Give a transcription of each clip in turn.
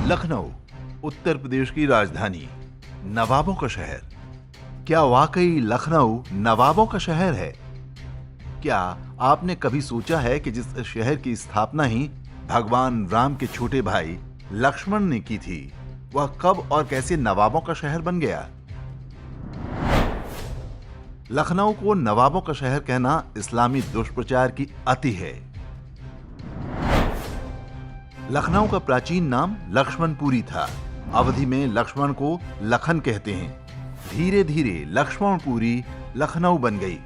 लखनऊ उत्तर प्रदेश की राजधानी, नवाबों का शहर। क्या वाकई लखनऊ नवाबों का शहर है? क्या आपने कभी सोचा है कि जिस शहर की स्थापना ही भगवान राम के छोटे भाई लक्ष्मण ने की थी, वह कब और कैसे नवाबों का शहर बन गया? लखनऊ को नवाबों का शहर कहना इस्लामी दुष्प्रचार की अति है। लखनऊ का प्राचीन नाम लक्ष्मणपुरी था। अवधि में लक्ष्मण को लखन कहते हैं। धीरे धीरे लक्ष्मणपुरी लखनऊ बन गई।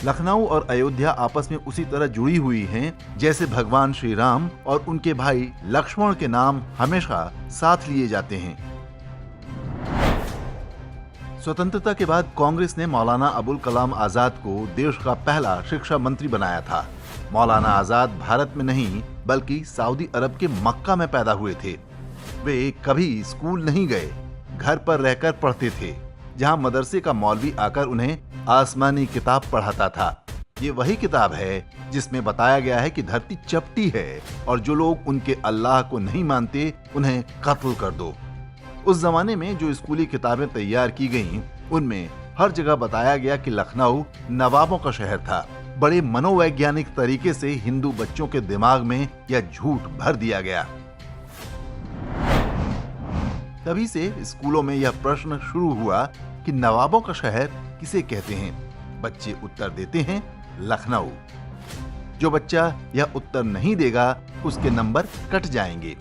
लखनऊ और अयोध्या आपस में उसी तरह जुड़ी हुई हैं जैसे भगवान श्री राम और उनके भाई लक्ष्मण के नाम हमेशा साथ लिए जाते हैं। स्वतंत्रता के बाद कांग्रेस ने मौलाना अबुल कलाम आजाद को देश का पहला शिक्षा मंत्री बनाया था। मौलाना आजाद भारत में नहीं बल्कि सऊदी अरब के मक्का में पैदा हुए थे। वे कभी स्कूल नहीं गए, घर पर रहकर पढ़ते थे, जहां मदरसे का मौलवी आकर उन्हें आसमानी किताब पढ़ाता था। ये वही किताब है जिसमें बताया गया है कि धरती चपटी है और जो लोग उनके अल्लाह को नहीं मानते उन्हें कत्ल कर दो। उस जमाने में जो स्कूली किताबें तैयार की गईं, उनमें हर जगह बताया गया कि लखनऊ नवाबों का शहर था। बड़े मनोवैज्ञानिक तरीके से हिंदू बच्चों के दिमाग में यह झूठ भर दिया गया। तभी से स्कूलों में यह प्रश्न शुरू हुआ कि नवाबों का शहर किसे कहते हैं। बच्चे उत्तर देते हैं लखनऊ। जो बच्चा यह उत्तर नहीं देगा उसके नंबर कट जाएंगे,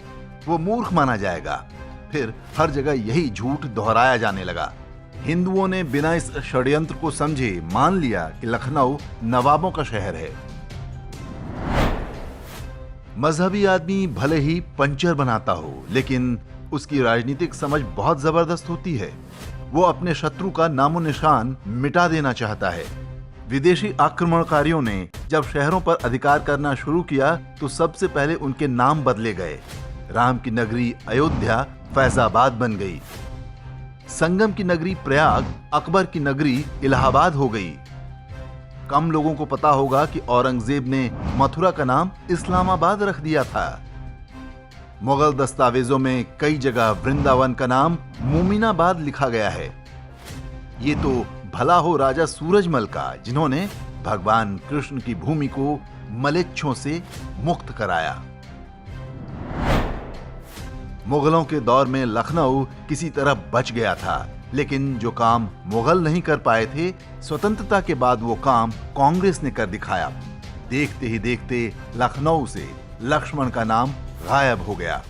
वो मूर्ख माना जाएगा। फिर हर जगह यही झूठ दोहराया जाने लगा। हिंदुओं ने बिना इस षड्यंत्र को समझे मान लिया कि लखनऊ नवाबों का शहर है। मजहबी आदमी भले ही पंचर बनाता हो, लेकिन उसकी राजनीतिक समझ बहुत जबरदस्त होती है। वो अपने शत्रु का नामो निशान मिटा देना चाहता है। विदेशी आक्रमणकारियों ने जब शहरों पर अधिकार करना शुरू किया तो सबसे पहले उनके नाम बदले गए। राम की नगरी अयोध्या फैजाबाद बन गई। संगम की नगरी प्रयाग अकबर की नगरी इलाहाबाद हो गई। कम लोगों को पता होगा कि औरंगजेब ने मथुरा का नाम इस्लामाबाद रख दिया था। मुगल दस्तावेजों में कई जगह वृंदावन का नाम मोमिनाबाद लिखा गया है। ये तो भला हो राजा सूरजमल का, जिन्होंने भगवान कृष्ण की भूमि को मलेच्छों से मुक्त कराया। मुगलों के दौर में लखनऊ किसी तरह बच गया था, लेकिन जो काम मुगल नहीं कर पाए थे, स्वतंत्रता के बाद वो काम कांग्रेस ने कर दिखाया। देखते ही देखते लखनऊ से लक्ष्मण का नाम गायब हो गया।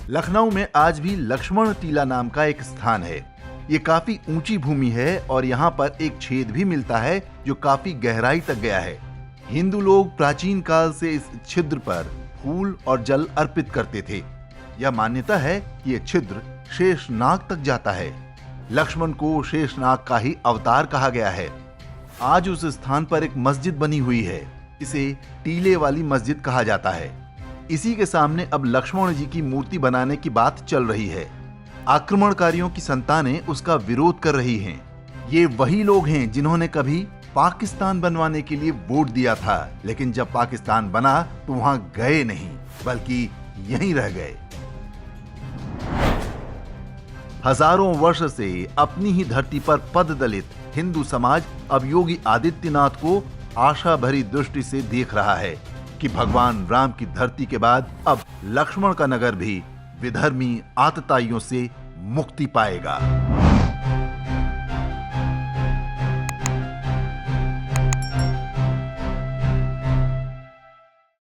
लखनऊ में आज भी लक्ष्मण टीला नाम का एक स्थान है। ये काफी ऊंची भूमि है और यहाँ पर एक छेद भी मिलता है जो काफी गहराई तक गया है। हिंदू लोग प्राचीन काल से इस छिद्र पर फूल और जल अर्पित करते थे। यह मान्यता है कि यह छिद्र शेषनाग तक जाता है। लक्ष्मण को शेषनाग का ही अवतार कहा गया है। आज उस स्थान पर एक मस्जिद बनी हुई है। इसे टीले वाली मस्जिद कहा जाता है। इसी के सामने अब लक्ष्मण जी की मूर्ति बनाने की बात चल रही है। आक्रमणकारियों की संतानें उसका विरोध कर रही हैं। ये वही लोग हैं जिन्होंने कभी पाकिस्तान बनवाने के लिए वोट दिया था, लेकिन जब पाकिस्तान बना तो वहां गए नहीं बल्कि यहीं रह गए। हजारों वर्ष से अपनी ही धरती पर पददलित हिंदू समाज अब योगी आदित्यनाथ को आशा भरी दृष्टि से देख रहा है कि भगवान राम की धरती के बाद अब लक्ष्मण का नगर भी विधर्मी आतताइयों से मुक्ति पाएगा।